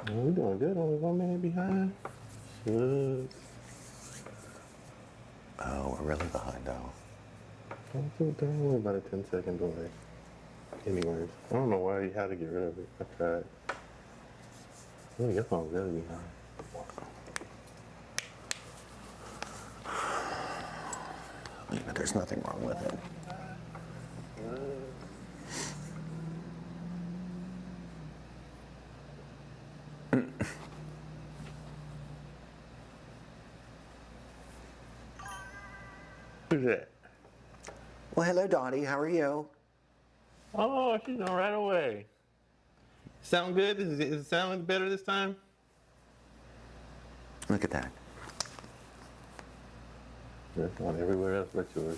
We're doing good. Only 1 minute behind. Good. Oh, we're really behind though. Don't worry about a 10-second delay. Anyways, I don't know why you had to get rid of it. I tried. Oh, your phone's really behind. But there's nothing wrong with it. Who's that? Well, hello, Dottie. How are you? Oh, she's on right away. Sound good? Is it sounding better this time? Look at that. There's one everywhere else but yours.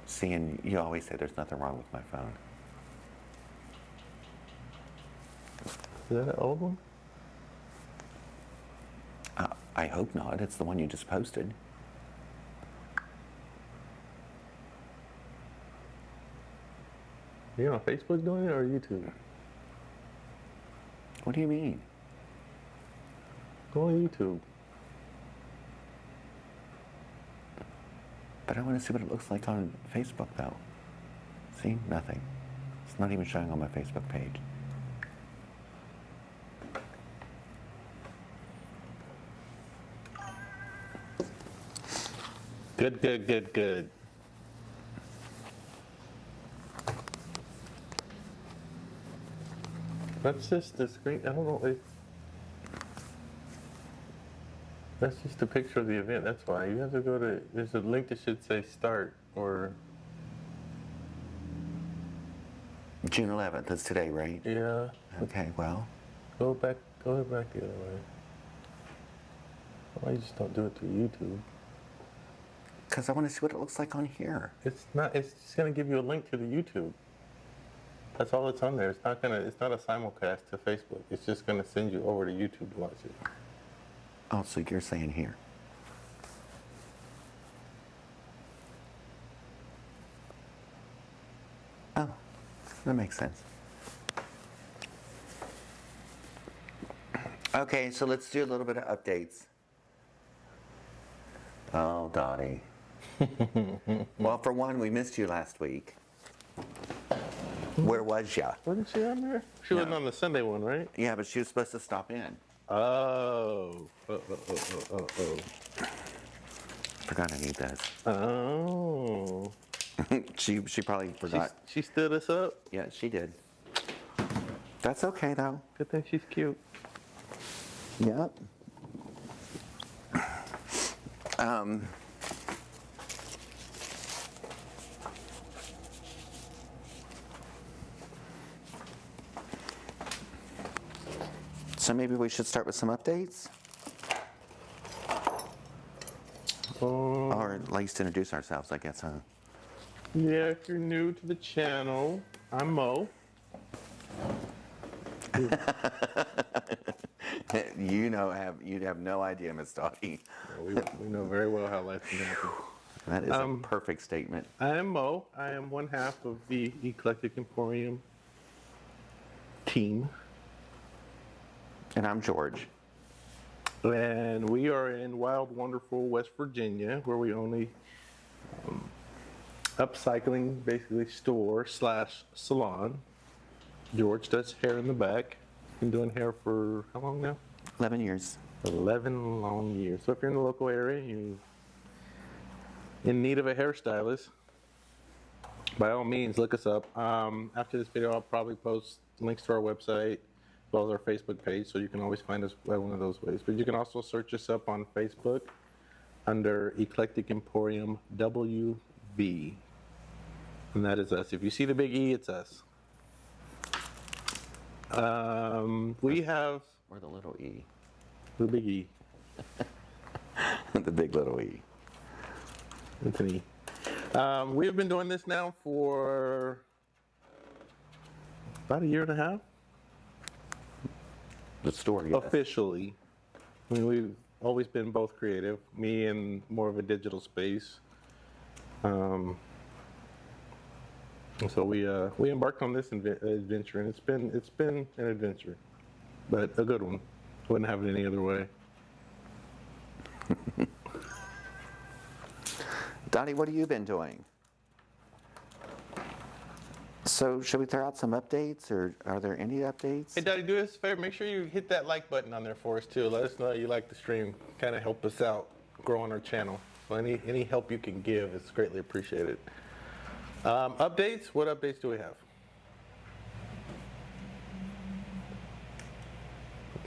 See, and you always say there's nothing wrong with my phone. Is that an old one? I hope not. It's the one you just posted. You're on Facebook doing it or YouTube? What do you mean? Go on YouTube. But I want to see what it looks like on Facebook, though. See? Nothing. It's not even showing on my Facebook page. Good, good, good, good. That's just the screen. I don't know. That's just a picture of the event. That's why you have to go to. There's a link that should say start or. June 11th. That's today, right? Yeah. Okay, well. Go back the other way. Why you just don't do it through YouTube? Because I want to see what it looks like on here. It's not. It's just gonna give you a link to the YouTube. That's all that's on there. It's not gonna. It's not a simulcast to Facebook. It's just gonna send you over to YouTube to watch it. Oh, so you're saying here. Oh, that makes sense. Okay, so let's do a little bit of updates. Oh, Dottie. Well, for one, we missed you last week. Where was ya? Wasn't she on there? She wasn't on the Sunday one, right? Yeah, but she was supposed to stop in. Oh. Forgot I need this. Oh. She probably forgot. She stood us up. Yeah, she did. That's okay though. Good thing she's cute. Yep. So maybe we should start with some updates? Or at least introduce ourselves, I guess, huh? Yeah, if you're new to the channel, I'm Mo. You'd have no idea, Miss Dottie. We know very well how life can happen. That is a perfect statement. I am Mo. I am one half of the Eclectic Emporium team. And I'm George. And we are in wild, wonderful West Virginia, where we own a upcycling, basically store/salon. George does hair in the back. Been doing hair for how long now? 11 years. 11 long years. So if you're in the local area, you're in need of a hairstylist, by all means, look us up. After this video, I'll probably post links to our website, as well as our Facebook page, so you can always find us by one of those ways. But you can also search us up on Facebook under Eclectic Emporium WV, and that is us. If you see the big E, it's us. We have Or the little E. the big E. The big little E. It's an E. We have been doing this now for about a year and a half. The store, yes. Officially. I mean, we've always been both creative, me in more of a digital space. And so we embarked on this adventure, and it's been an adventure. but a good one. Wouldn't have it any other way. Donnie, what have you been doing? So should we throw out some updates, or are there any updates? Hey, Daddy, do us a favor. Make sure you hit that like button on there for us, too. Let us know you like the stream. Kind of help us out growing our channel. So any help you can give is greatly appreciated. Updates? What updates do we have?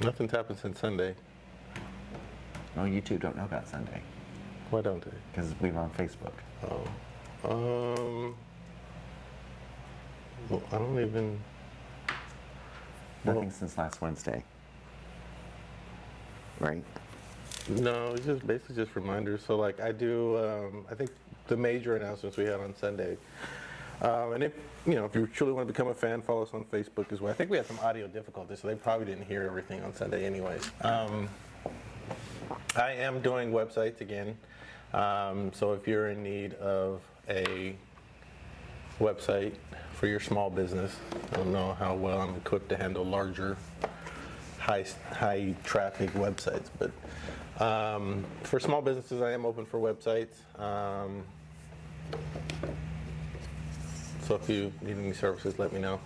Nothing's happened since Sunday. Oh, you two don't know about Sunday, Why don't they? because we were on Facebook. Oh. Well, I don't even. Nothing since last Wednesday. Right? No, it's just basically just reminders. So like I do, I think the major announcements we had on Sunday. And if if you truly want to become a fan, follow us on Facebook as well. I think we had some audio difficulties, so they probably didn't hear everything on Sunday anyways. I am doing websites again. So if you're in need of a website for your small business, I don't know how well I'm equipped to handle larger, high traffic websites, but for small businesses, I am open for websites. So if you need any services, let me know.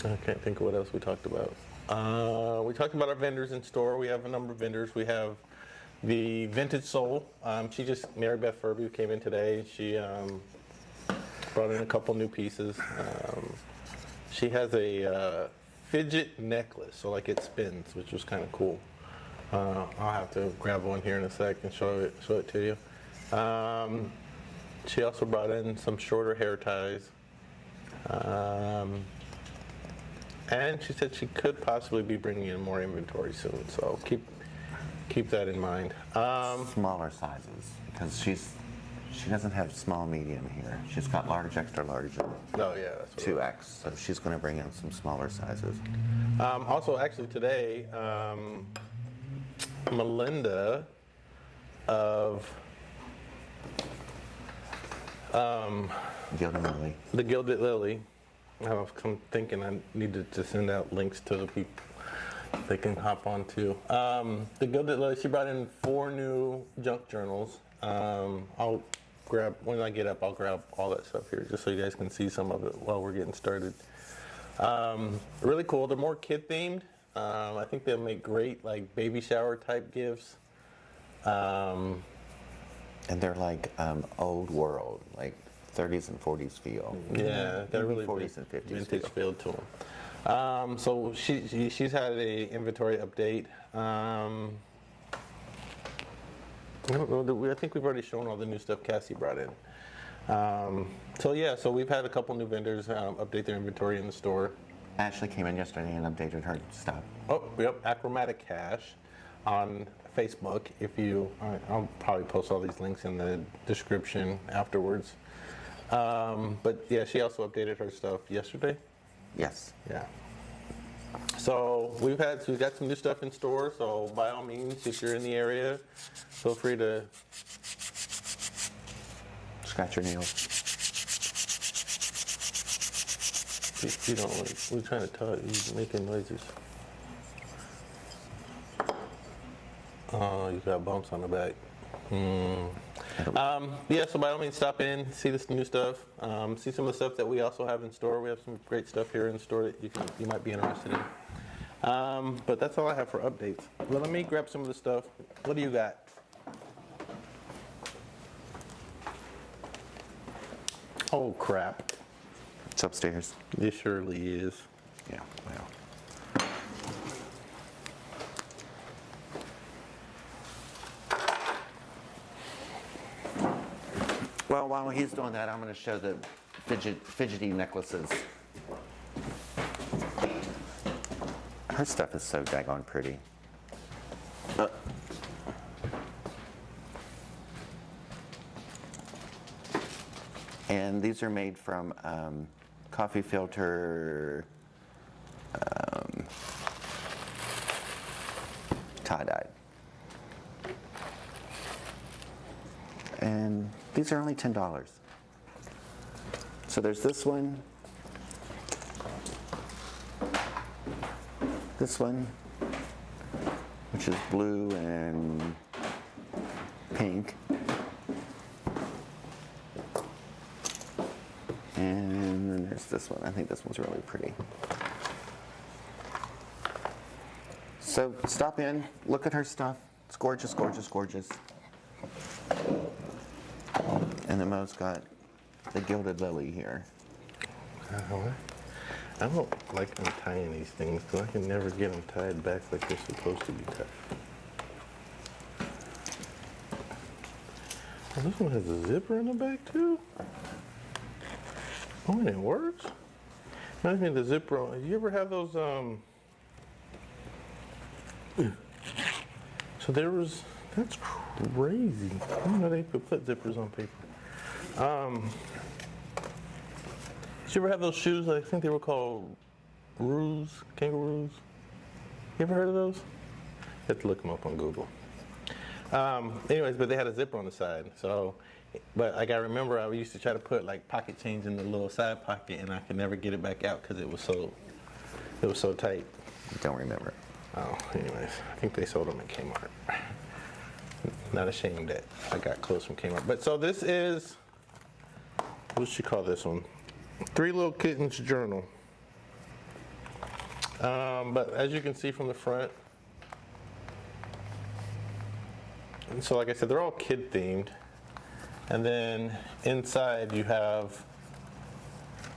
I can't think of what else we talked about. We talked about our vendors in store. We have a number of vendors. We have the Vintage Soul. Mary Beth Furby, who came in today. She brought in a couple new pieces. She has a fidget necklace, so like it spins, which was kind of cool. I'll have to grab one here in a sec and show it to you. She also brought in some shorter hair ties. And she said she could possibly be bringing in more inventory soon, so keep that in mind. Smaller sizes, because she doesn't have small, medium here. She's got large, extra large, and Oh yeah, that's what 2X, so she's going to bring in some smaller sizes. Also, actually today, Melinda of Gilded Lily. the Gilded Lily, I'm thinking I needed to send out links to the people they can hop on to. The Gilded Lily, she brought in 4 new junk journals. I'll grab, when I get up, I'll grab all that stuff here just so you guys can see some of it while we're getting started. Really cool. They're more kid themed. I think they'll make great like baby shower type gifts. And they're like old world, like 30s and 40s feel. Yeah, got a really 40s and 50s vintage feel. feel to them. So she's had a inventory update. I don't know. I think we've already shown all the new stuff Cassie brought in. So we've had a couple new vendors update their inventory in the store. Ashley came in yesterday and updated her stuff. Oh, yep, Achromatic Cash on Facebook. I'll probably post all these links in the description afterwards. But yeah, she also updated her stuff yesterday. Yes. Yeah. So we've got some new stuff in store. So by all means, if you're in the area, feel free to Scratch your nails. You don't want. We're trying to talk. You're making noises. Oh, you got bumps on the back. Yeah, so by all means, stop in, see this new stuff, see some of the stuff that we also have in store. We have some great stuff here in the store that you might be interested in. But that's all I have for updates. Well, let me grab some of the stuff. What do you got? Oh crap! It's upstairs. It surely is. Yeah, well. Well, while he's doing that, I'm going to show the fidgety necklaces. Her stuff is so daggone pretty. And these are made from coffee filter tie-dyed. And these are only $10. So there's this one. this one, which is blue and pink. And then there's this one. I think this one's really pretty. So stop in, look at her stuff. It's gorgeous, gorgeous, gorgeous. And then Mo's got the gilded lily here. I don't like untying these things because I can never get them tied back like they're supposed to be tied. Oh, this one has a zipper in the back too? Oh, and it works? Reminds me of the zipper. You ever have those, so there was, that's crazy. I didn't know they could put zippers on paper. Did you ever have those shoes? I think they were called kangaroos. You ever heard of those? You have to look them up on Google. Anyways, but they had a zipper on the side. So, but like I remember, I used to try to put like pocket change in the little side pocket, and I could never get it back out because it was so tight. Don't remember. Oh, anyways, I think they sold them at Kmart. Not ashamed that I got clothes from Kmart. But so this is, what should you call this one? Three Little Kittens journal. But as you can see from the front, and so like I said, they're all kid themed. And then inside you have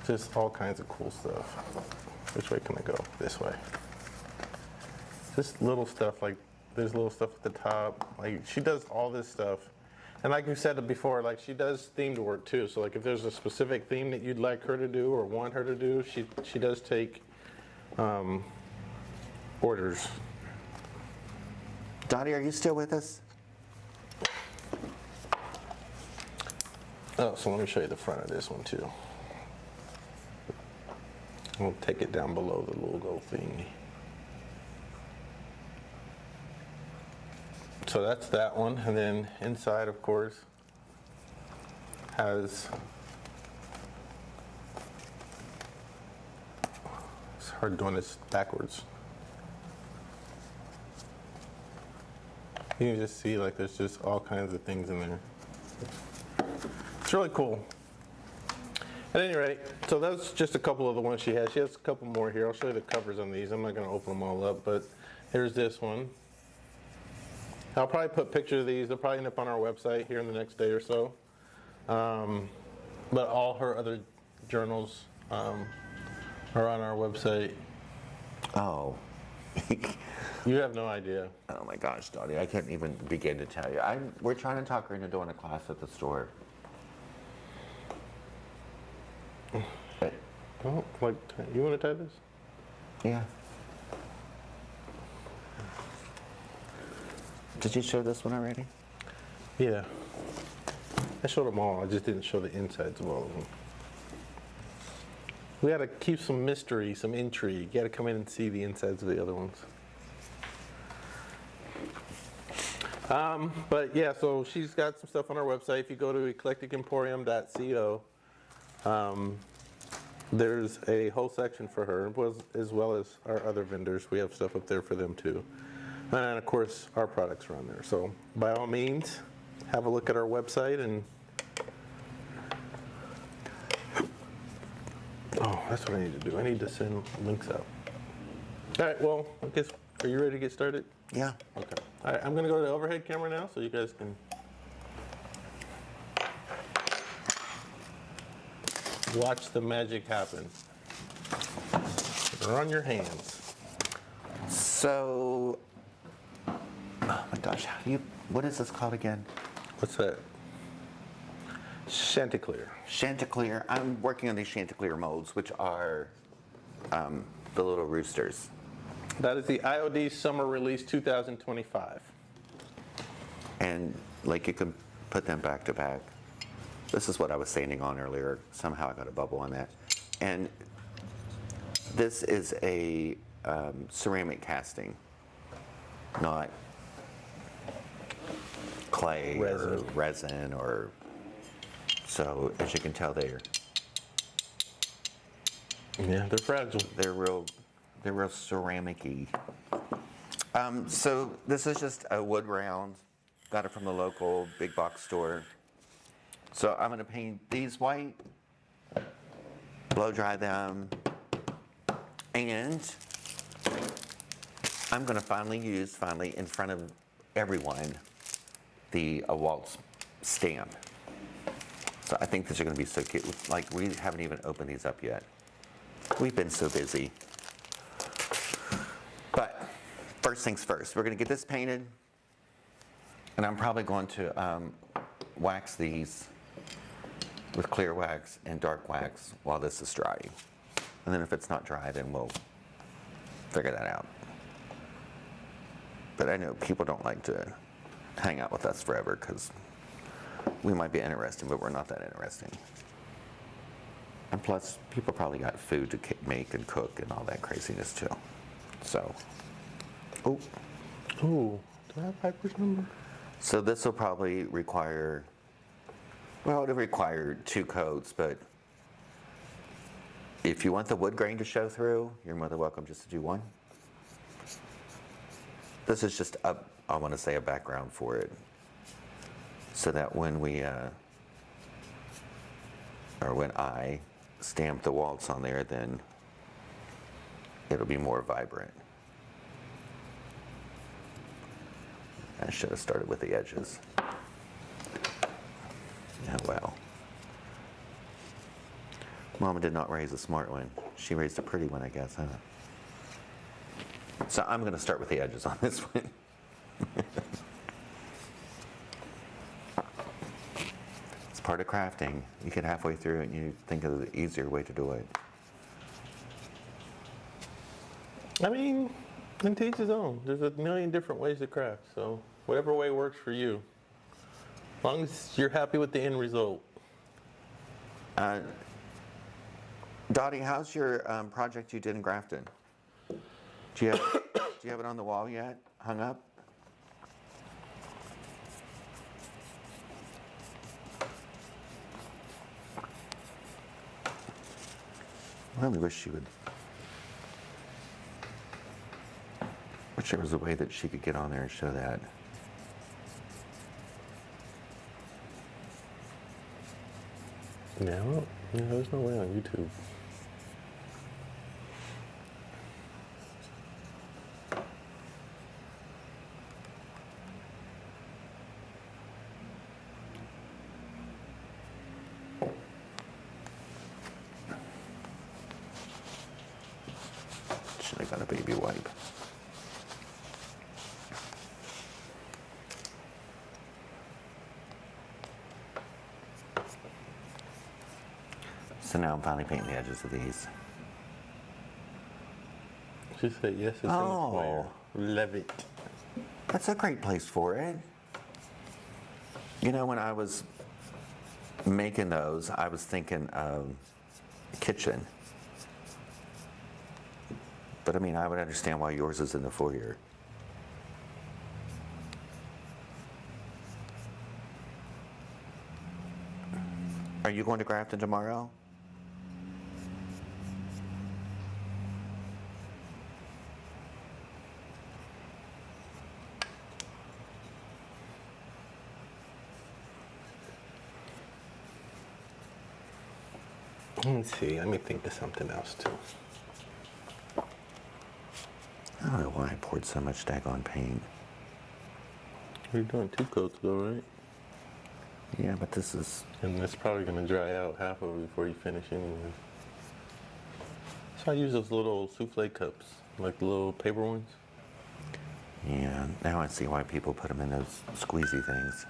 just all kinds of cool stuff. Which way can I go? This way. Just little stuff, like there's little stuff at the top. Like she does all this stuff. And like we said before, like she does themed work too. So like if there's a specific theme that you'd like her to do or want her to do, she does take orders. Dottie, are you still with us? Oh, so let me show you the front of this one too. We'll take it down below the logo thing. So that's that one, and then inside, of course, has, it's hard doing this backwards. You can just see like there's just all kinds of things in there. It's really cool. At any rate, so that's just a couple of the ones she has. She has a couple more here. I'll show you the covers on these. I'm not going to open them all up, but here's this one. I'll probably put pictures of these. They'll probably end up on our website here in the next day or so. But all her other journals are on our website. Oh. You have no idea. Oh my gosh, Dottie, I can't even begin to tell you. We're trying to talk her into doing a class at the store. Oh, like, you want to tie this? Yeah. Did you show this one already? Yeah. I showed them all. I just didn't show the insides of all of them. We got to keep some mystery, some intrigue. You got to come in and see the insides of the other ones. But yeah, so she's got some stuff on our website. If you go to eclecticemporium.co, there's a whole section for her, as well as our other vendors. We have stuff up there for them too. And of course, our products are on there. So by all means, have a look at our website and, oh, that's what I need to do. I need to send links out. All right, well, I guess, are you ready to get started? Yeah. Okay. All right, I'm gonna go to the overhead camera now so you guys can watch the magic happen. Run your hands. So, oh my gosh, what is this called again? What's that? Chanticleer. Chanticleer. I'm working on these Chanticleer molds, which are the little roosters. That is the IOD Summer Release 2025. And like you can put them back to back. This is what I was sanding on earlier. Somehow I got a bubble on that. And this is a ceramic casting, not clay or resin or, so as you can tell, Yeah, they're fragile. they're real They're real ceramic-y. So this is just a wood round. Got it from the local big box store. So I'm gonna paint these white, blow dry them, and I'm gonna finally in front of everyone, the waltz stamp. So I think these are gonna be so cute. Like, we haven't even opened these up yet. We've been so busy. But first things first, we're gonna get this painted, and I'm probably going to wax these with clear wax and dark wax while this is drying. And then if it's not dry, then we'll figure that out. But I know people don't like to hang out with us forever because we might be interesting, but we're not that interesting. And plus, people probably got food to make and cook and all that craziness too. So, Oh, do I have Piper's number? so this will probably require, well, it'll require 2 coats, but if you want the wood grain to show through, you're more than welcome just to do 1. This is just I want to say a background for it, so that when we, or when I stamp the waltz on there, then it'll be more vibrant. I should have started with the edges. Yeah, well. Mama did not raise a smart one. She raised a pretty one, I guess, huh? So I'm going to start with the edges on this one. It's part of crafting. You get halfway through and you think of the easier way to do it. I mean, and to each his own. There's a million different ways to craft, so whatever way works for you. As long as you're happy with the end result. Dottie, how's your project you did in Grafton? Do you have it on the wall yet? Hung up? I really wish she would. Wish there was a way that she could get on there and show that. No, there's no way on YouTube. Should have got a baby wipe. So now I'm finally painting the edges of these. She said yes, it's in the square. Love it. That's a great place for it. You know, when I was making those, I was thinking kitchen. But I mean, I would understand why yours is in the foyer. Are you going to Grafton tomorrow? Let me see. Let me think of something else too. I don't know why I poured so much daggone paint. You're doing 2 coats though, right? Yeah, but this is... And it's probably going to dry out half of it before you finish anyway. So I use those little souffle cups, like the little paper ones. Yeah, now I see why people put them in those squeezy things.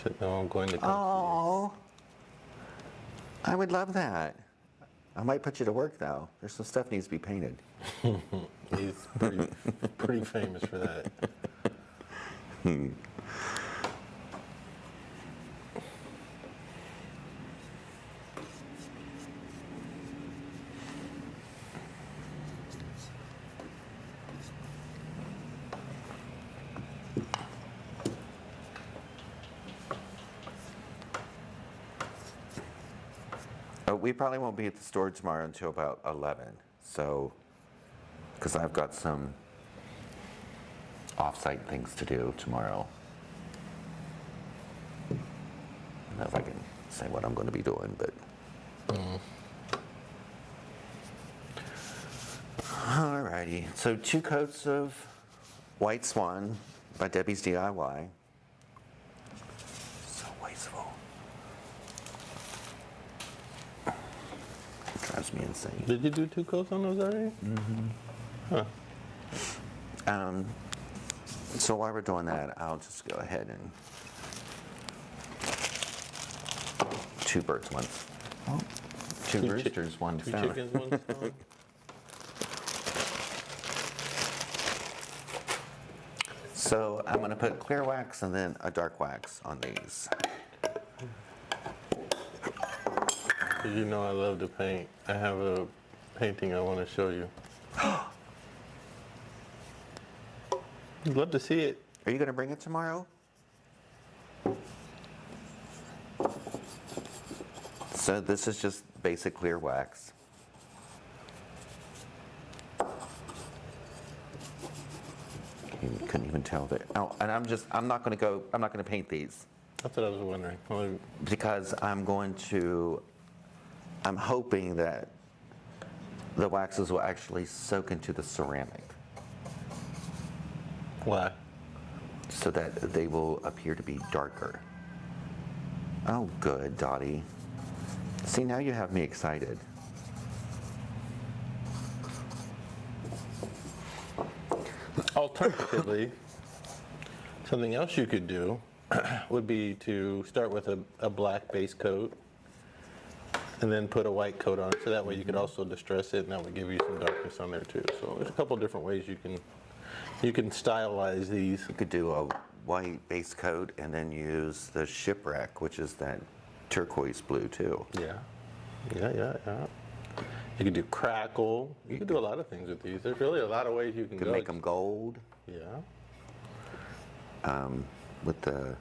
So now I'm going to come Oh, I would love that. I might put you to work though. There's some stuff needs to be painted. He's pretty famous for that. we probably won't be at the store tomorrow until about 11. So, because I've got some off-site things to do tomorrow. I don't know if I can say what I'm going to be doing, but. Alrighty, so 2 coats of White Swan by Debbie's DIY. So wasteful. Drives me insane. Did you do 2 coats on those already? Huh. So while we're doing that, I'll just go ahead and 2 birds, 1. Oh, 2 roosters, 1 2 stone. chickens, 1 stone. So I'm going to put clear wax and then a dark wax on these. Did you know I love to paint? I have a painting I want to show you. I'd love to see it. Are you going to bring it tomorrow? So this is just basic clear wax. You couldn't even tell that. Oh, and I'm not going to paint these That's what I was wondering. Well, because I'm hoping that the waxes will actually soak into the ceramic why? so that they will appear to be darker. Oh, good, Dottie. See, now you have me excited. Alternatively, something else you could do would be to start with a black base coat and then put a white coat on it, so that way you could also distress it, and that would give you some darkness on there too. So there's a couple different ways you can stylize these. You could do a white base coat and then use the shipwreck, which is that turquoise blue too. Yeah. You could do crackle. You could do a lot of things with these. There's really a lot of ways you can You could go. make them gold Yeah. with the,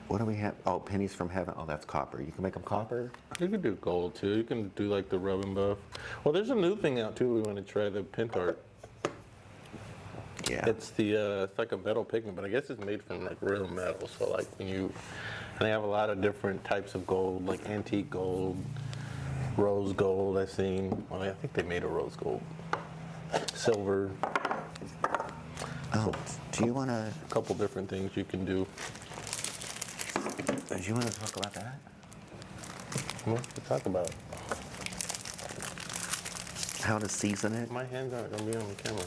what do we have? Oh, pennies from heaven. Oh, that's copper. You can make them copper. You could do gold too. You can do like the rub and buff. Well, there's a new thing out too. We want to try the pint art. Yeah. It's like a metal pigment, but I guess it's made from like real metal. So like and they have a lot of different types of gold, like antique gold, rose gold. I've seen. Well, I think they made a rose gold, silver. Oh, do you want to? A couple different things you can do. Do you want to talk about that? What to talk about? How to season it? My hands aren't gonna be on the camera.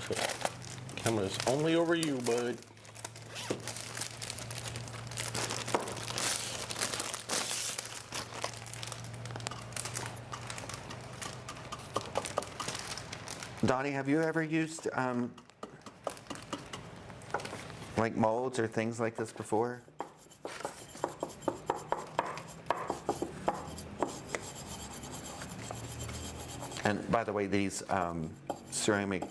So, camera's only over you, bud. Donnie, have you ever used like molds or things like this before? And by the way, these ceramic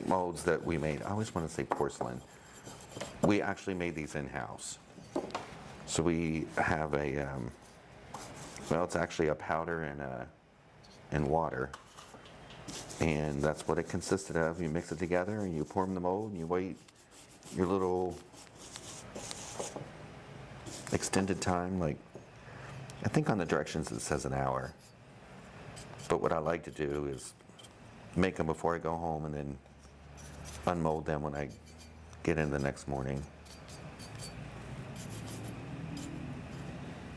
molds that we made, I always want to say porcelain. We actually made these in-house. So we have a, well, it's actually a powder and water. And that's what it consisted of. You mix it together and you pour them in the mold and you wait your little extended time, like, I think on the directions it says an hour. But what I like to do is make them before I go home and then unmold them when I get in the next morning.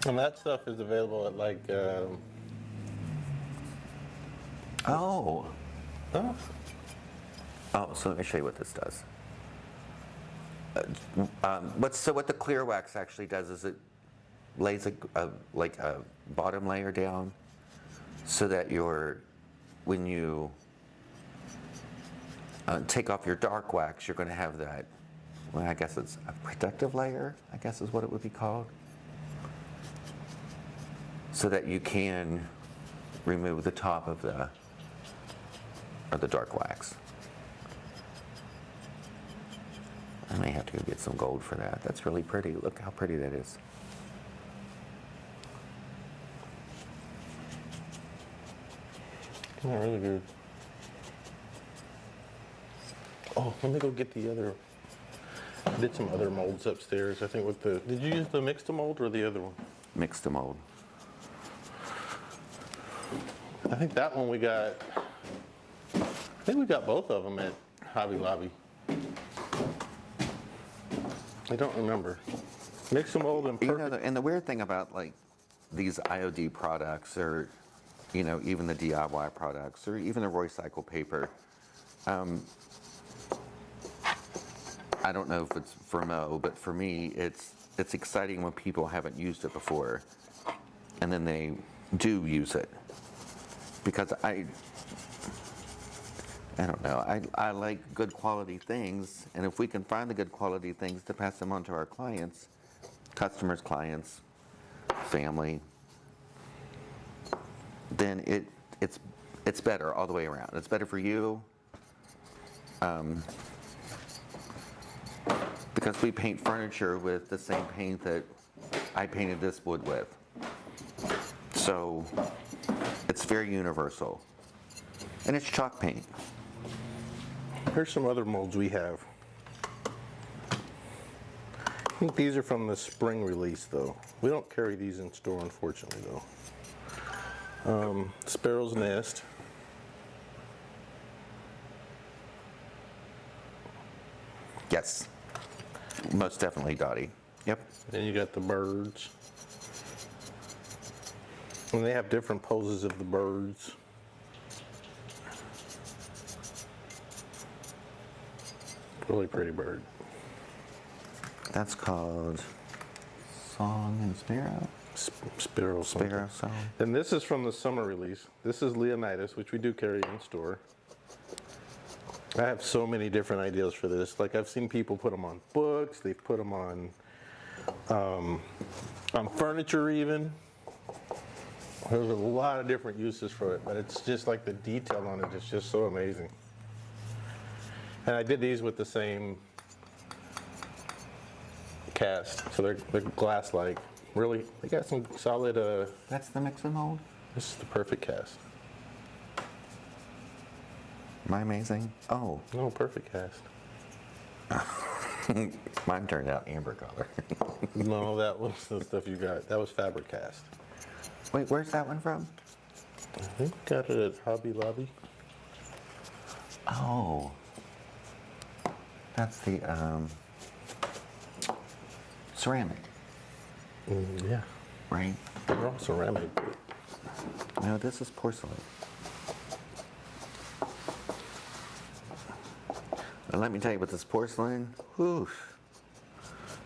And that stuff is available at like. Oh, Oh, so let me show you what this does. What the clear wax actually does is it lays like a bottom layer down so that when you take off your dark wax, you're going to have that, well, I guess it's a protective layer, I guess is what it would be called. So that you can remove the top of the dark wax. I may have to go get some gold for that. That's really pretty. Look how pretty that is. Yeah, really good. Oh, let me go get the other. I did some other molds upstairs. I think with the. Did you use the mixed mold or the other one? Mixed mold. I think that one we got. I think we got both of them at Hobby Lobby. I don't remember. Mixed mold and perfect. You know, and the weird thing about like these IOD products, or you know, even the DIY products, or even the recycle paper. I don't know if it's for Mo, but for me, it's exciting when people haven't used it before, and then they do use it. Because I don't know, I like good quality things, and if we can find the good quality things to pass them on to our clients, customers, clients, family, then it's better all the way around. It's better for you, because we paint furniture with the same paint that I painted this wood with. So it's very universal. And it's chalk paint. Here's some other molds we have. I think these are from the spring release though. We don't carry these in store, unfortunately, though. Sparrow's Nest. Yes, most definitely, Dottie. Yep. Then you got the birds. And they have different poses of the birds. Really pretty bird. That's called Song and Sparrow? Sparrow something. Sparrow Song. And this is from the summer release. This is Leonidas, which we do carry in store. I have so many different ideas for this. Like I've seen people put them on books. They've put them on furniture even. There's a lot of different uses for it, but it's just like the detail on it is just so amazing. And I did these with the same cast, so they're glass-like. Really, they got some solid. That's the mix and mold? This is the perfect cast. Am I amazing? Oh. No, perfect cast. Mine turned out amber color. No, that was the stuff you got. That was fabric cast. Wait, where's that one from? I think we got it at Hobby Lobby. Oh. That's the ceramic, Yeah, right? they're all ceramic. No, this is porcelain. And let me tell you, with this porcelain, whew,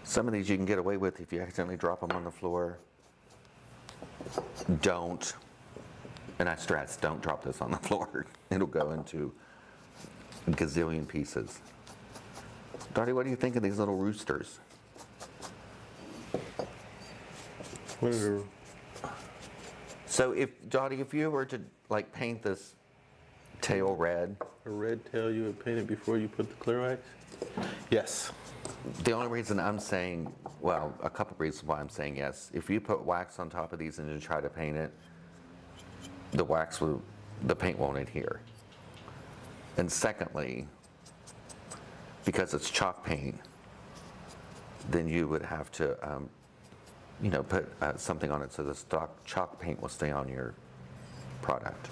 some of these you can get away with if you accidentally drop them on the floor. Don't, and I stress, don't drop this on the floor. It'll go into a gazillion pieces. Dottie, what do you think of these little roosters? So if, Dottie, if you were to like paint this tail red. A red tail you would paint it before you put the clear wax? Yes. The only reason I'm saying, well, a couple reasons why I'm saying yes. If you put wax on top of these and you try to paint it, the paint won't adhere. And secondly, because it's chalk paint, then you would have to, put something on it so the stock chalk paint will stay on your product.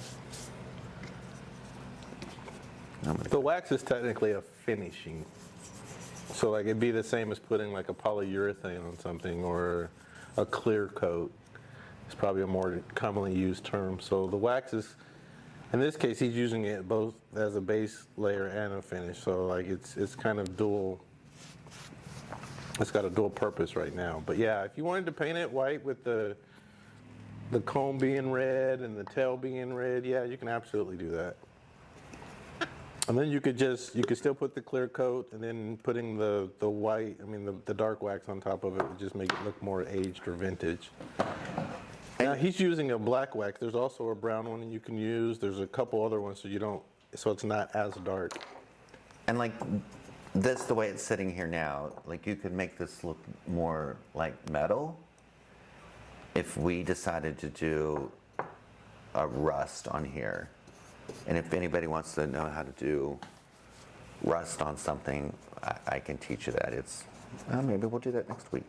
The wax is technically a finishing. So like it'd be the same as putting like a polyurethane on something or a clear coat. It's probably a more commonly used term. So the wax is, in this case, he's using it both as a base layer and a finish. So like it's kind of dual. It's got a dual purpose right now. But yeah, if you wanted to paint it white with the comb being red and the tail being red, yeah, you can absolutely do that. And then you could still put the clear coat, and then putting the white, the dark wax on top of it would just make it look more aged or vintage. Now he's using a black wax. There's also a brown one you can use. There's a couple other ones so it's not as dark. And like this, the way it's sitting here now, like you could make this look more like metal if we decided to do a rust on here. And if anybody wants to know how to do rust on something, I can teach you that. Maybe we'll do that next week.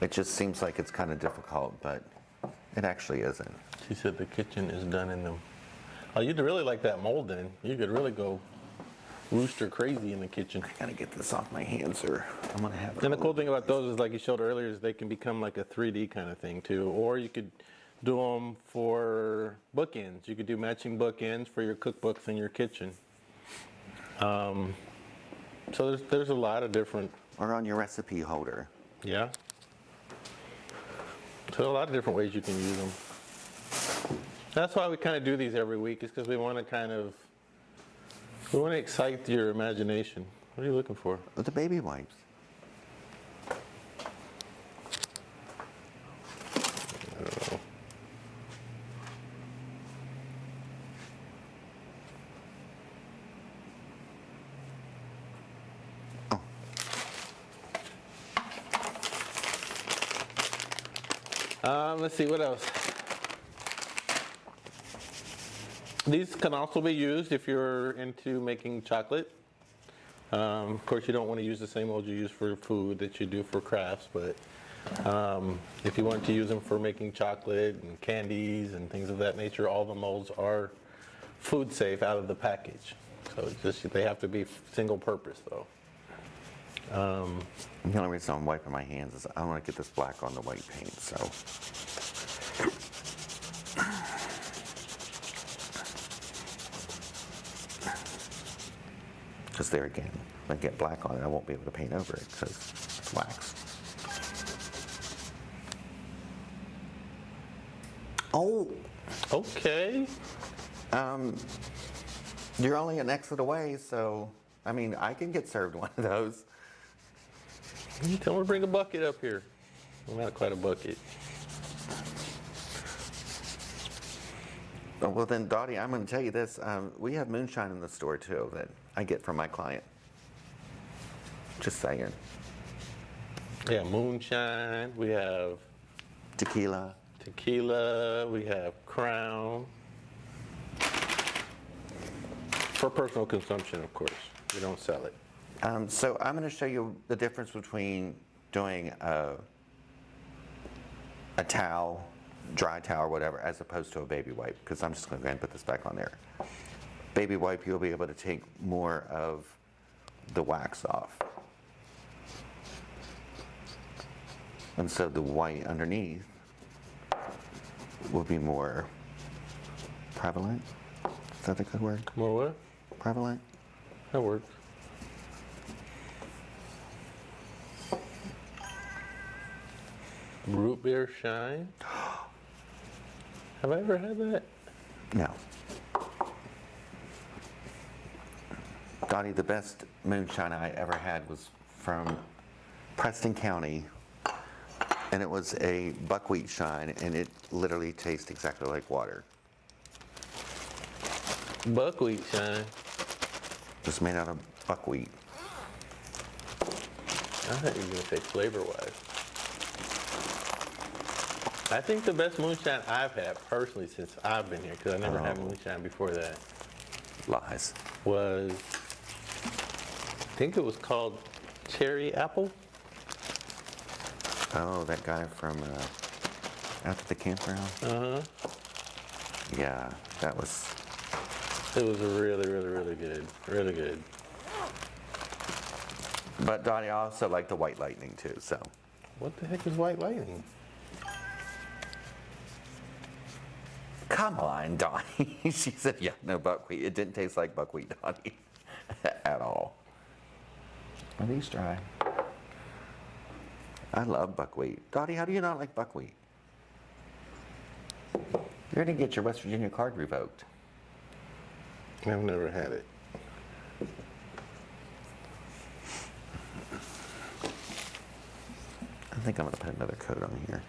It just seems like it's kind of difficult, but it actually isn't. She said the kitchen is done in them. Oh, you'd really like that mold then. You could really go rooster crazy in the kitchen. I gotta get this off my hands, or I'm gonna have it. And the cool thing about those is, like you showed earlier, is they can become like a 3D kind of thing too. Or you could do them for bookends. You could do matching bookends for your cookbooks in your kitchen. So there's a lot of different. Or on your recipe holder. Yeah. So a lot of different ways you can use them. That's why we kind of do these every week, is because we want to excite your imagination. What are you looking for? The baby wipes. I don't know. Let's see, what else? These can also be used if you're into making chocolate. Of course, you don't want to use the same mold you use for food that you do for crafts, but if you want to use them for making chocolate and candies and things of that nature, all the molds are food safe out of the package. So it's just, they have to be single purpose though. The only reason I'm wiping my hands is I want to get this black on the white paint, so. Because there again, if I get black on it, I won't be able to paint over it because it's wax. Oh, Okay. you're only an exit away, so, I mean, I can get served one of those. You tell them to bring a bucket up here. Well, not quite a bucket. Oh, well then, Dottie, I'm going to tell you this. We have moonshine in the store too that I get from my client. Just saying. Yeah, moonshine. We have Tequila. tequila. We have Crown. For personal consumption, of course. We don't sell it. So I'm going to show you the difference between doing a towel, dry towel or whatever, as opposed to a baby wipe, because I'm just going to go ahead and put this back on there. Baby wipe, you'll be able to take more of the wax off. And so the white underneath will be more prevalent. Is that a good word? More what? Prevalent? That works. Root beer shine. Have I ever had that? No. Dottie, the best moonshine I ever had was from Preston County, and it was a buckwheat shine, and it literally tastes exactly like water. Buckwheat shine. It's made out of buckwheat. I thought you were going to say flavor-wise. I think the best moonshine I've had personally since I've been here, because I never had moonshine before that, Lies. was, I think it was called Cherry Apple. Oh, that guy from out at the campground? Uh-huh. Yeah, that was... It was really, really, really good. Really good. But Dottie, I also like the white lightning too, so... What the heck is white lightning? Come on, Dottie. She said, yeah, no buckwheat. It didn't taste like buckwheat, Dottie, at all. Are these dry? I love buckwheat. Dottie, how do you not like buckwheat? You're gonna get your West Virginia card revoked. I've never had it. I think I'm gonna put another coat on here.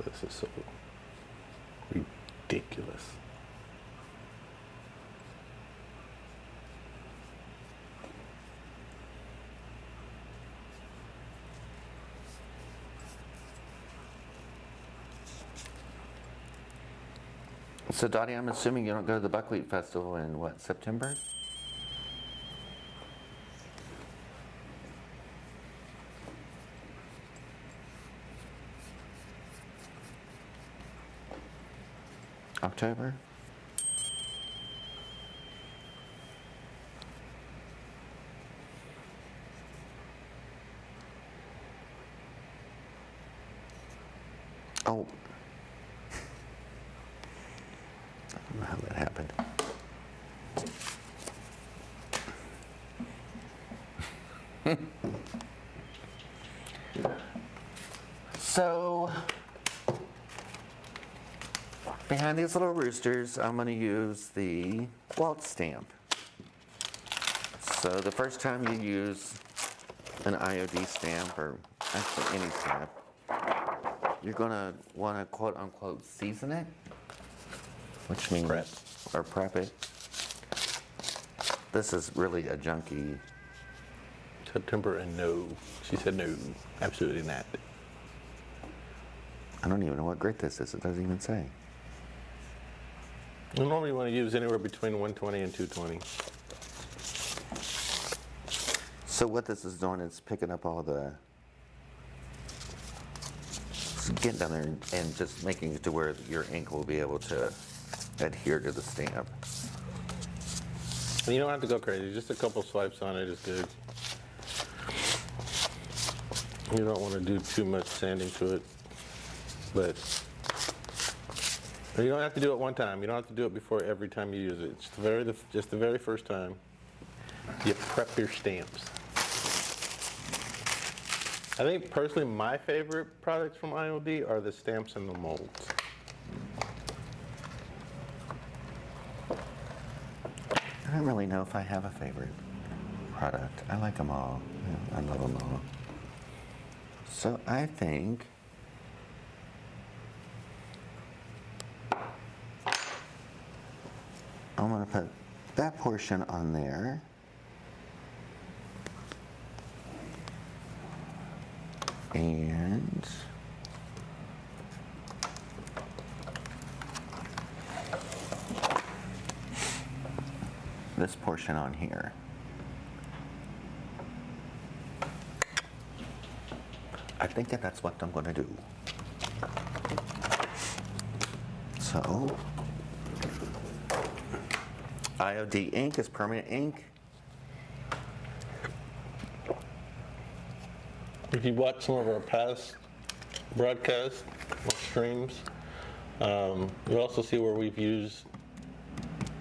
The This is so ridiculous. So Dottie, I'm assuming you don't go to the Buckwheat Festival in what, September? October? Oh. I don't know how that happened. So, behind these little roosters, I'm going to use the waltz stamp. So the first time you use an IOD stamp, or actually any stamp, you're going to want to quote unquote season it, which means Prep. or prep it. This is really a junky. September and no. She said no, absolutely not. I don't even know what grit this is. It doesn't even say. You normally want to use anywhere between 120 and 220. So what this is doing is picking up all the, getting down there and just making it to where your ink will be able to adhere to the stamp. And you don't have to go crazy. Just a couple swipes on it is good. You don't want to do too much sanding to it. But you don't have to do it one time. You don't have to do it before every time you use it. It's just the very first time you prep your stamps. I think personally my favorite products from IOD are the stamps and the molds. I don't really know if I have a favorite product. I like them all. Yeah, I love them all. So I think I'm going to put that portion on there. And this portion on here. I think that's what I'm going to do. So, IOD ink is permanent ink. If you watch some of our past broadcasts or streams, you'll also see where we've used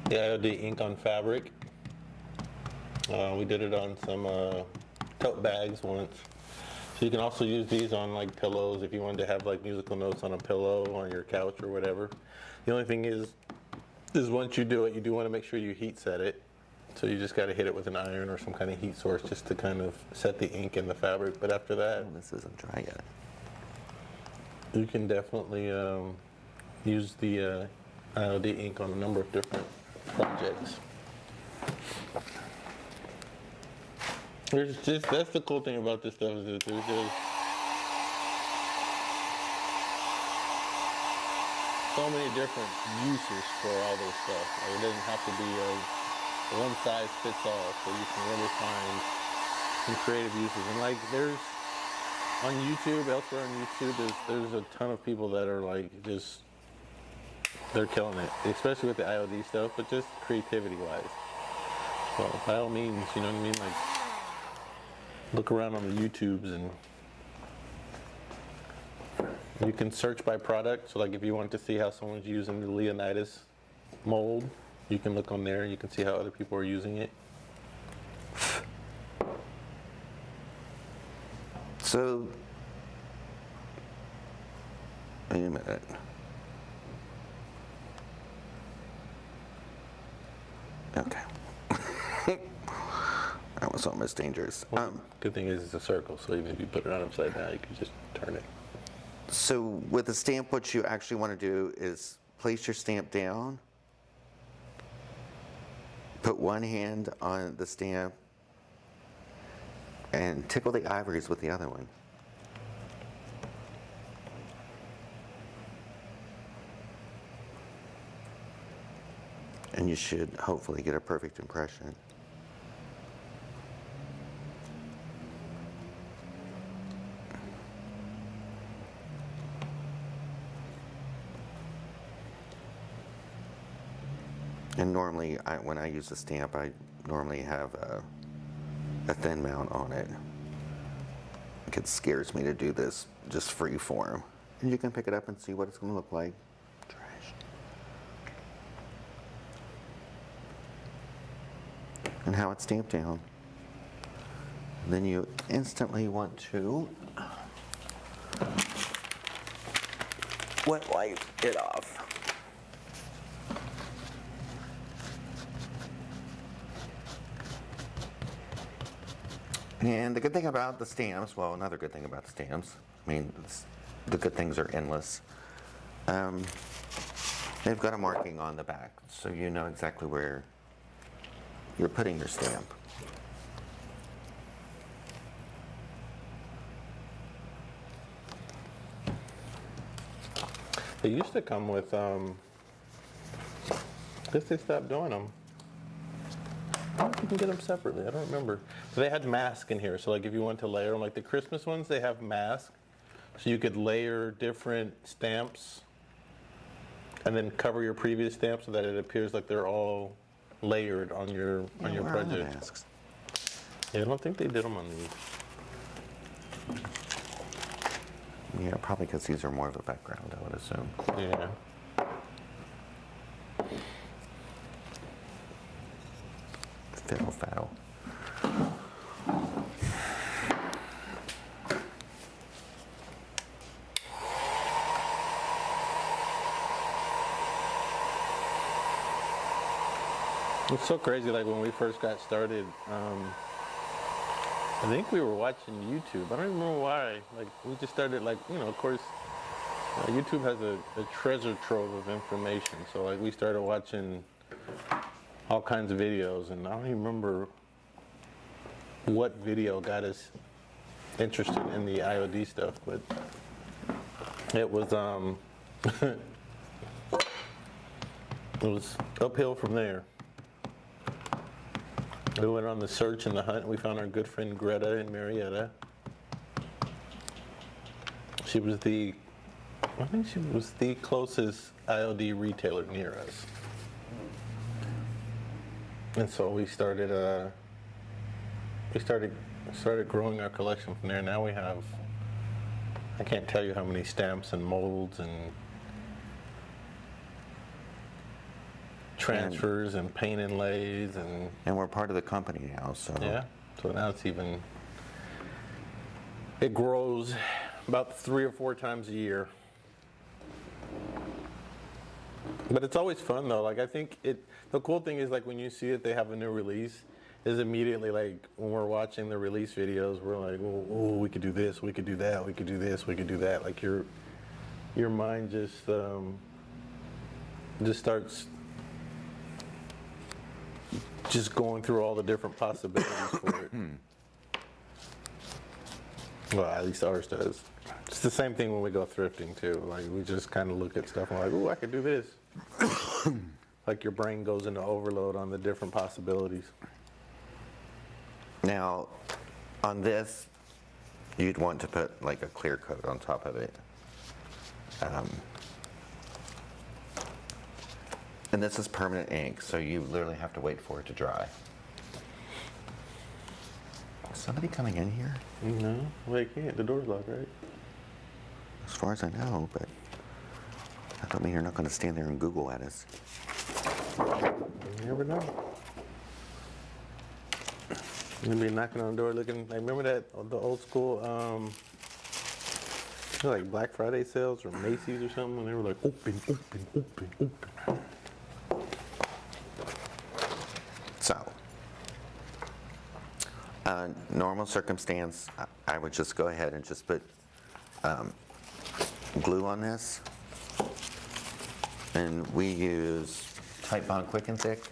the IOD ink on fabric. We did it on some tote bags once. So you can also use these on like pillows if you wanted to have like musical notes on a pillow on your couch or whatever. The only thing is once you do it, you do want to make sure you heat set it. So you just got to hit it with an iron or some kind of heat source just to kind of set the ink in the fabric. But after that, this isn't dry yet. You can definitely use the IOD ink on a number of different projects. That's the cool thing about this stuff is that there's just so many different uses for all this stuff. Like, it doesn't have to be a one size fits all, so you can really find some creative uses. And like there's on YouTube, elsewhere on YouTube, there's a ton of people that are like just, they're killing it, especially with the IOD stuff, but just creativity wise. So by all means, you know what I mean? Like look around on the YouTubes and you can search by product. So like if you want to see how someone's using the Leonidas mold, you can look on there and you can see how other people are using it. So, wait a minute. Okay. That was almost dangerous. Good thing is it's a circle, so even if you put it on upside down, you can just turn it. So with the stamp, what you actually want to do is place your stamp down, put one hand on the stamp, and tickle the ivories with the other one. And you should hopefully get a perfect impression. And normally, when I use a stamp, I normally have a thin mount on it. It scares me to do this just free form. And you can pick it up and see what it's going to look like. Trash. And how it's stamped down. And then you instantly want to wet wipe it off. And the good thing about the stamps, well, another good thing about the stamps, I mean, the good things are endless. They've got a marking on the back, so you know exactly where you're putting your stamp. They used to come with, I guess they stopped doing them. I don't know if you can get them separately, I don't remember. So they had masks in here, so like if you want to layer them, like the Christmas ones, they have masks. So you could layer different stamps and then cover your previous stamp so that it appears like they're all layered on your Where are the project. masks? Yeah, I don't think they did them on these. Yeah, probably because these are more of a background, I would assume. Yeah. Fiddle faddle. It's so crazy, like when we first got started, I think we were watching YouTube. I don't even remember why. Like we just started like, you know, of course, YouTube has a treasure trove of information. So like we started watching all kinds of videos, and I don't even remember what video got us interested in the IOD stuff, but it was it was uphill from there. We went on the search and the hunt, and we found our good friend Greta in Marietta. She was I think she was the closest IOD retailer near us. And so we started growing our collection from there. Now we have, I can't tell you how many stamps and molds and transfers and paint inlays And we're part of the company now, so. yeah. So now it grows about 3 or 4 times a year. But it's always fun though. Like I think the cool thing is like when you see that they have a new release, is immediately like when we're watching the release videos, we're like, oh, we could do this, we could do that, we could do this, we could do that. Like your mind just starts just going through all the different possibilities for it. Well, at least ours does. It's the same thing when we go thrifting too. Like we just kind of look at stuff and we're like, oh, I could do this. Like your brain goes into overload on the different possibilities. Now, on this, you'd want to put like a clear coat on top of it. And this is permanent ink, so you literally have to wait for it to dry. Is somebody coming in here? No, they can't. The door's locked, right? As far as I know, but that don't mean you're not going to stand there and Google at us. You never know. You're gonna be knocking on the door looking, like, remember that, the old school, like Black Friday sales or Macy's or something, and they were like, open, open, open, open. So, normal circumstance, I would just go ahead and just put glue on this. And we use Type Bond Quick and Thick.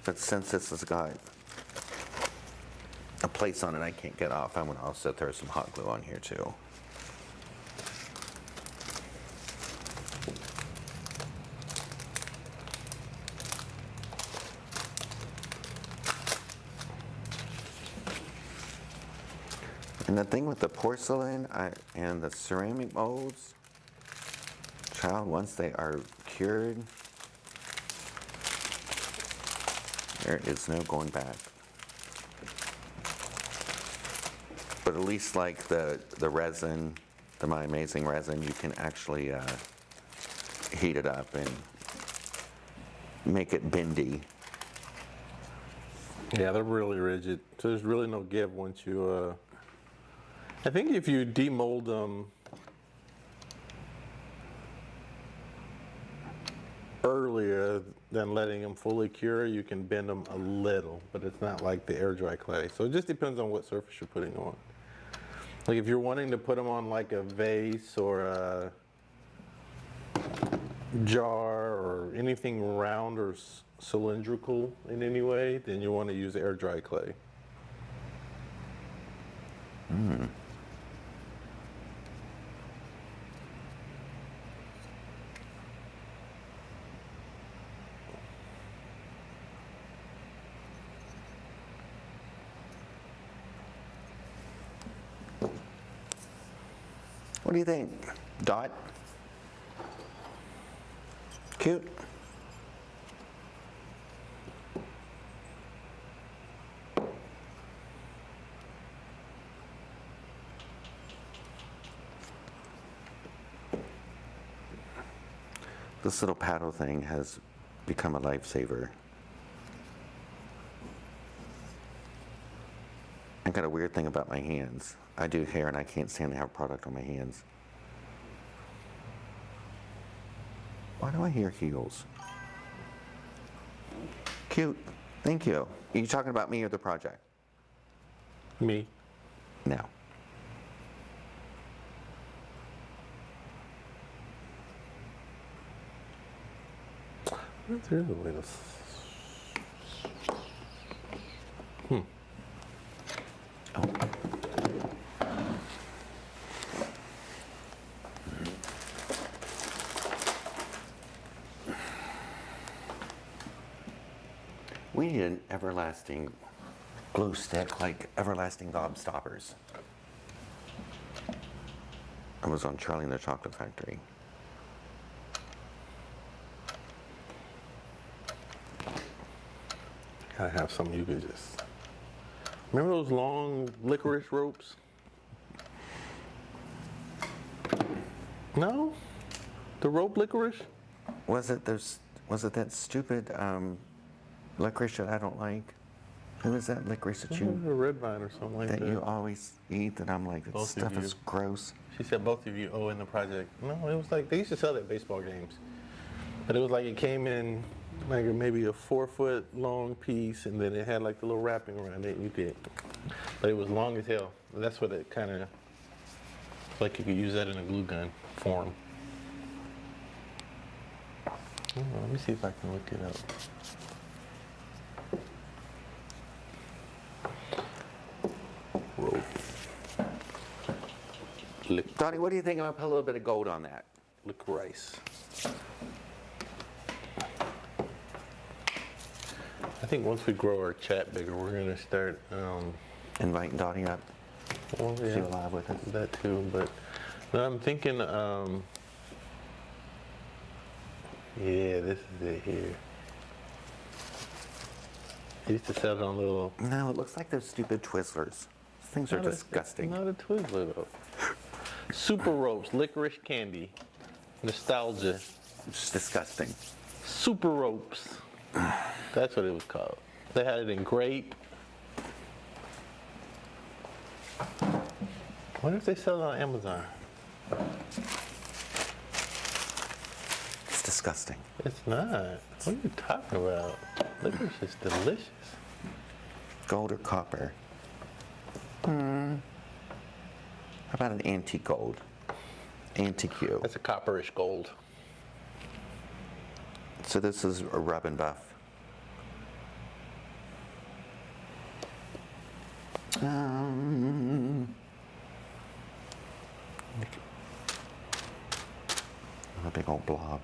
But since this has got a place on it I can't get off, I'm going to also throw some hot glue on here too. And the thing with the porcelain and the ceramic molds, child, once they are cured, there is no going back. But at least like the resin, the My Amazing resin, you can actually heat it up and make it bendy. Yeah, they're really rigid. So there's really no give once you, I think if you demold them earlier than letting them fully cure, you can bend them a little, but it's not like the air dry clay. So it just depends on what surface you're putting on. Like if you're wanting to put them on like a vase or a jar or anything round or cylindrical in any way, then you want to use air dry clay. What do you think, Dot? Cute? This little paddle thing has become a lifesaver. I got a weird thing about my hands. I do hair and I can't stand to have product on my hands. Why do I hear heels? Cute. Thank you. Are you talking about me or the project? Me. No. What's the other way to... We need an everlasting glue stick like everlasting gobstoppers. I was on Charlie and the Chocolate Factory. I have some you could just... Remember those long licorice ropes? No? The rope licorice? Was it that stupid licorice that I don't like? Who is that licorice that A red vine or something like that. you always eat that I'm like, this Both of stuff you. is gross? She said both of you owe in the project. No, it was like, they used to sell that at baseball games. But it was like it came in like maybe a 4-foot long piece, and then it had like the little wrapping around it, and you could, but it was long as hell. That's what it kind of, like you could use that in a glue gun form. Let me see if I can look it up. Rope. Donnie, what do you think? I'm gonna put a little bit of gold on that. Licorice. I think once we grow our chat bigger, we're gonna start. Inviting Donnie up. Well, She yeah, live with us. that too. But no, I'm thinking. Yeah, this is it here. I used to sell it on little. No, it looks like those stupid Twizzlers. These things are disgusting. Not a Twizzler though. Super ropes, licorice candy, nostalgia. It's disgusting. Super ropes. That's what it was called. They had it in grape. I wonder if they sell it on Amazon. It's disgusting. It's not. What are you talking about? Licorice is delicious. Gold or copper? How about an antique gold? Antique. That's a copperish gold. So this is a rub and buff. A big old blob.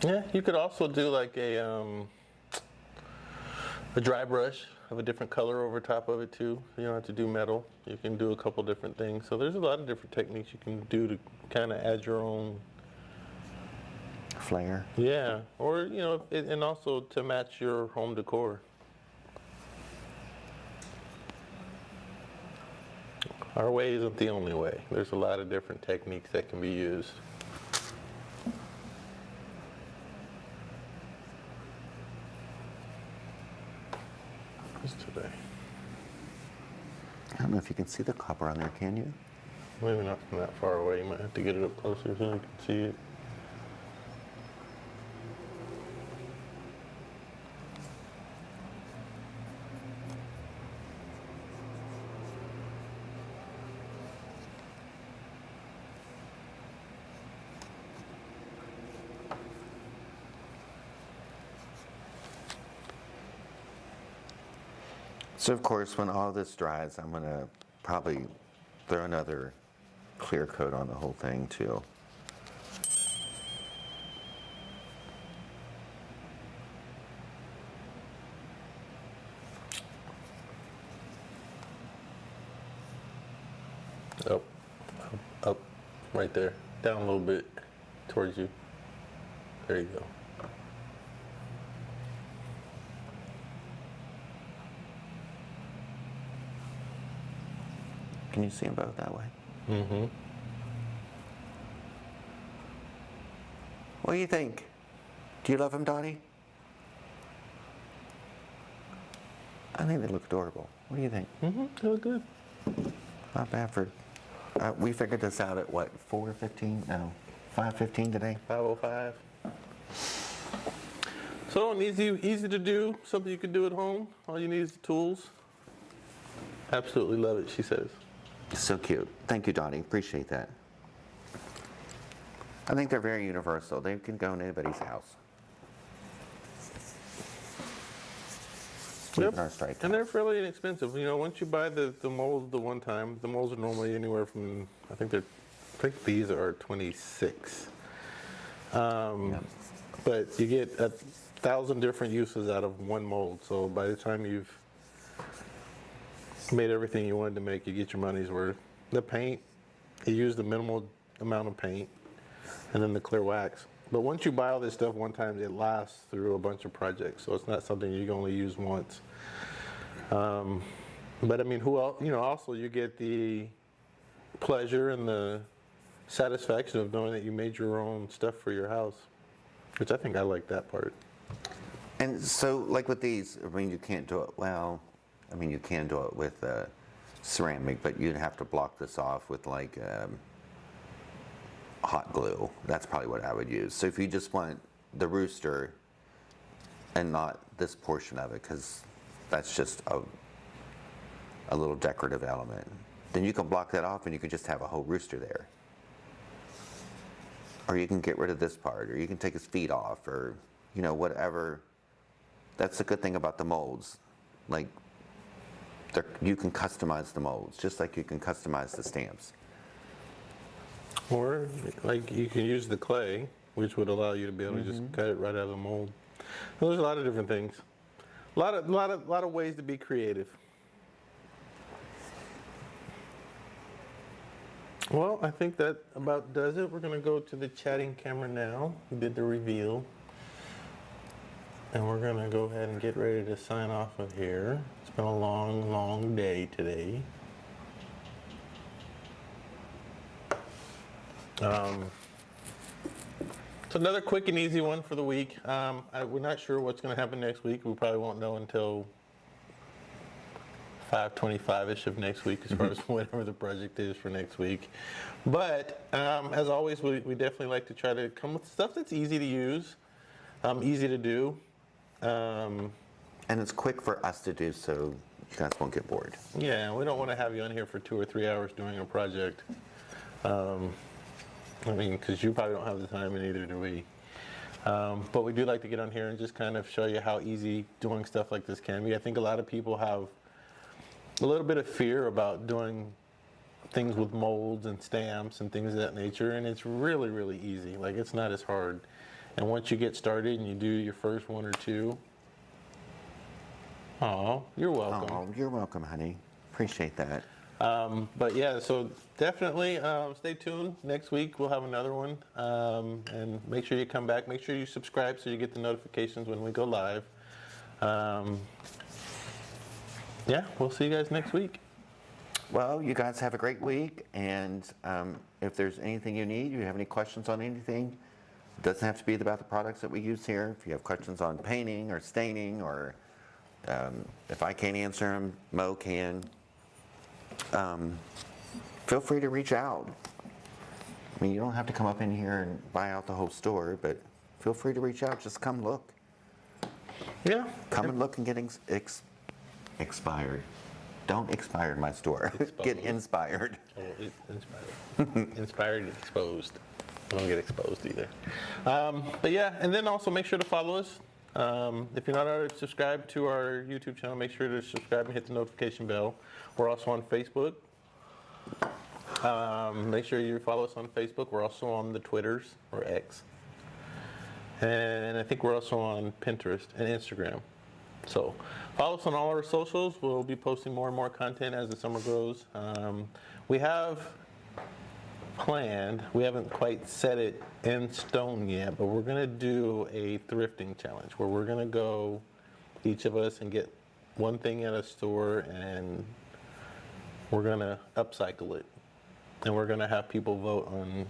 Yeah, you could also do like a dry brush of a different color over top of it too. You don't have to do metal. You can do a couple different things. So there's a lot of different techniques you can do to kind of add your own Flair. Yeah, or and also to match your home decor. Our way isn't the only way. There's a lot of different techniques that can be used. What's today? I don't know if you can see the copper on there, can you? Maybe not from that far away. You might have to get it up closer so you can see it. So of course, when all this dries, I'm gonna probably throw another clear coat on the whole thing too. Up, up, right there. Down a little bit towards you. There you go. Can you see them both that way? Mm-hmm. What do you think? Do you love them, Dottie? I think they look adorable. What do you think? Mm-hmm. They look good. Not bad for. We figured this out at what, 4:15? No, 5:15 today. 5:05. So an easy to do, something you can do at home. All you need is the tools. Absolutely love it, she says. So cute. Thank you, Dottie. Appreciate that. I think they're very universal. They can go in anybody's house. Even our striped And they're house. fairly inexpensive. Once you buy the molds the one time, the molds are normally anywhere from, I think these are 26. But you get 1,000 different uses out of one mold. So by the time you've made everything you wanted to make, you get your money's worth. The paint, you use the minimal amount of paint, and then the clear wax. But once you buy all this stuff one time, it lasts through a bunch of projects. So it's not something you can only use once. But I mean, also you get the pleasure and the satisfaction of knowing that you made your own stuff for your house, which I think I like that part. And so, like with these, I mean, you can't do it well. I mean, you can do it with ceramic, but you'd have to block this off with like hot glue. That's probably what I would use. So if you just want the rooster and not this portion of it, because that's just a little decorative element, then you can block that off and you can just have a whole rooster there. Or you can get rid of this part, or you can take his feet off, or whatever. That's the good thing about the molds. Like, you can customize the molds, just like you can customize the stamps. Or like you can use the clay, which would allow you to be able to just cut it right out of the mold. So there's a lot of different things. A lot of ways to be creative. Well, I think that about does it. We're going to go to the chatting camera now. We did the reveal. And we're going to go ahead and get ready to sign off of here. It's been a long, long day today. So another quick and easy one for the week. We're not sure what's going to happen next week. We probably won't know until 5:25ish of next week as far as whatever the project is for next week. But as always, we definitely like to try to come with stuff that's easy to use, easy to do. And it's quick for us to do, so you guys won't get bored. Yeah, we don't want to have you on here for 2 or 3 hours doing a project. I mean, because you probably don't have the time, and neither do we. But we do like to get on here and just kind of show you how easy doing stuff like this can be. I think a lot of people have a little bit of fear about doing things with molds and stamps and things of that nature, and it's really, really easy. Like, it's not as hard. And once you get started and you do your first 1 or 2, oh, you're welcome. Oh, you're welcome, honey. Appreciate that. But yeah, so definitely stay tuned. Next week we'll have another one. And make sure you come back. Make sure you subscribe so you get the notifications when we go live. Yeah, we'll see you guys next week. Well, you guys have a great week, and if there's anything you need, you have any questions on anything, it doesn't have to be about the products that we use here. If you have questions on painting or staining, or if I can't answer them, Mo can. Feel free to reach out. I mean, you don't have to come up in here and buy out the whole store, but feel free to reach out. Just come look. Yeah. Come and look and get expired. Don't expire in my store. Get inspired. Oh, inspired. Inspired and exposed. I don't get exposed either. But yeah, and then also make sure to follow us. If you're not already subscribed to our YouTube channel, make sure to subscribe and hit the notification bell. We're also on Facebook. Make sure you follow us on Facebook. We're also on the Twitters, or X. And I think we're also on Pinterest and Instagram. So follow us on all our socials. We'll be posting more and more content as the summer grows. We have planned, we haven't quite set it in stone yet, but we're going to do a thrifting challenge where we're going to go, each of us, and get one thing at a store, and we're going to upcycle it. And we're going to have people vote on,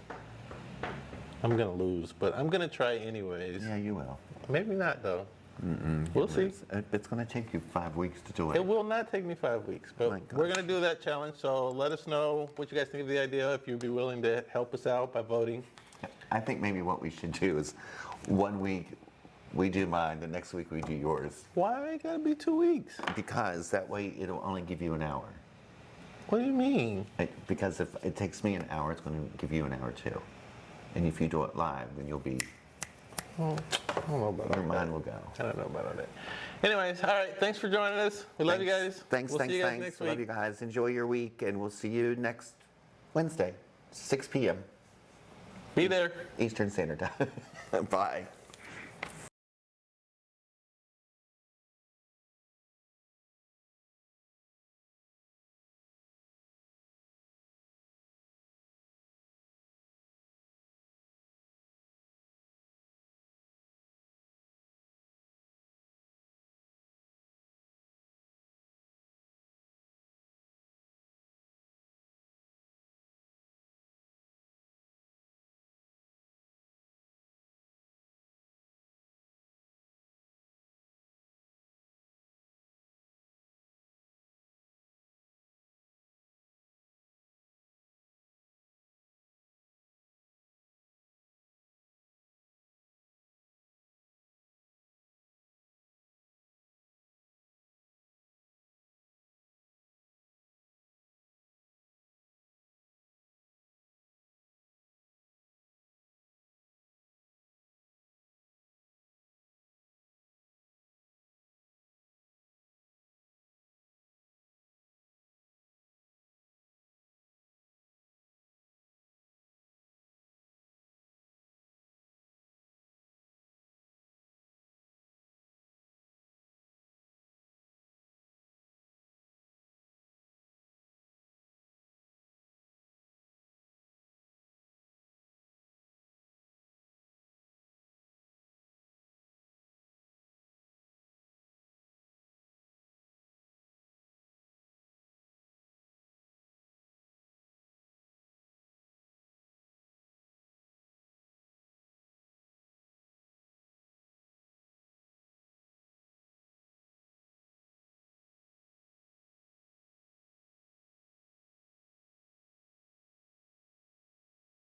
I'm going to lose, but I'm going to try anyways. Yeah, you will. Maybe not, though. We'll see. It's going to take you 5 weeks to do it. It will not take me 5 weeks, but we're going to do that challenge. So let us know what you guys think of the idea, if you'd be willing to help us out by voting. I think maybe what we should do is 1 week we do mine, the next week we do yours. Why it got to be 2 weeks? Because that way it'll only give you an hour. What do you mean? Because if it takes me an hour, it's going to give you an hour too. And if you do it live, then you'll be... I don't know about your mind will go. I don't know about that. Anyways, all right. Thanks for joining us. We love you guys. Thanks. See you guys next week. Love you guys. Enjoy your week, and we'll see you next Wednesday, 6 p.m. Be there. Eastern Standard Time. Bye.